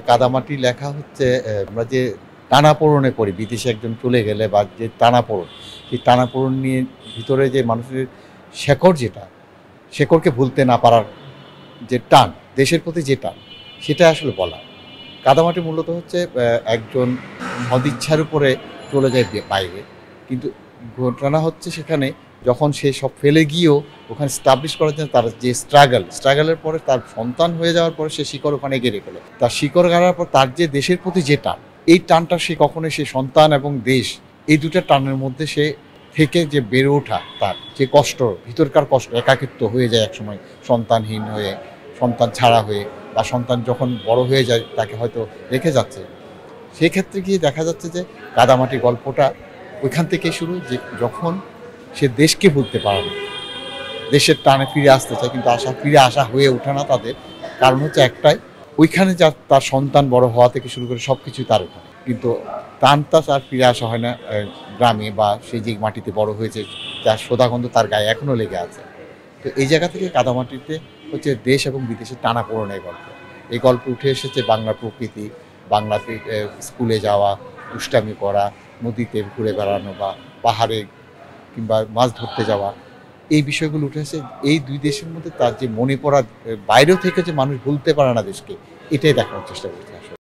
কাদামাটি লেখা হচ্ছে আমরা যে টানাপোড়েনে পড়ি, বিদেশে একজন চলে গেলে বা যে টানাপোড়েন, সেই টানাপোড়েন নিয়ে ভিতরে যে মানুষের শেকড় যেটা, শেকড়কে ভুলতে না পারার যে টান, দেশের প্রতি যে টান, সেটা আসলে বলা। কাদামাটি মূলত হচ্ছে একজন সদিচ্ছার উপরে চলে যায় বাইরে। কিন্তু ঘটনা হচ্ছে সেখানে যখন সে সব ফেলে গিয়েও ওখানে স্টাবলিশ করার জন্য তার যে স্ট্রাগলের পরে তার সন্তান হয়ে যাওয়ার পরে সে শিকড় ওখানে গেড়ে ফেলে। তার শিকড় গাড়ার পর তার যে দেশের প্রতি যে টান, এই টানটা সে কখনোই সে সন্তান এবং দেশ, এই দুটা টানের মধ্যে সে থেকে যে বেড়ে ওঠা, তার যে কষ্ট, ভিতরকার কষ্ট, একাকিত্ব হয়ে যায় একসময় সন্তানহীন হয়ে, সন্তান ছাড়া হয়ে, বা সন্তান যখন বড় হয়ে যায় তাকে হয়তো রেখে যাচ্ছে, সেক্ষেত্রে গিয়ে দেখা যাচ্ছে যে কাদামাটি গল্পটা ওইখান থেকে শুরু, যে যখন সে দেশকে ভুলতে পারে না, দেশের টানে ফিরে আসতে চায়, কিন্তু ফিরে আসা হয়ে ওঠে না তাদের। কারণ হচ্ছে একটাই, ওইখানে যা তার সন্তান বড় হওয়া থেকে শুরু করে সব কিছুই তার ওখানে, কিন্তু টানটা তার ফিরে আসা হয় না গ্রামে, বা সেই যে মাটিতে বড় হয়েছে যার শোধাগন্ধ তার গায়ে এখনও লেগে আছে। তো এই জায়গা থেকে কাদামাটিতে হচ্ছে দেশ এবং বিদেশের টানাপোড়েনের গল্প। এই গল্প উঠে এসেছে বাংলার প্রকৃতি, বাংলাতে স্কুলে যাওয়া, দুষ্টামি করা, নদীতে ঘুরে বেড়ানো, বা পাহাড়ে কিংবা মাছ ধরতে যাওয়া, এই বিষয়গুলো উঠে এসে এই দুই দেশের মধ্যে তার যে মনে পড়া, বাইরেও থেকে যে মানুষ ভুলতে পারে না দেশকে, এটাই দেখানোর চেষ্টা করছে আসলে।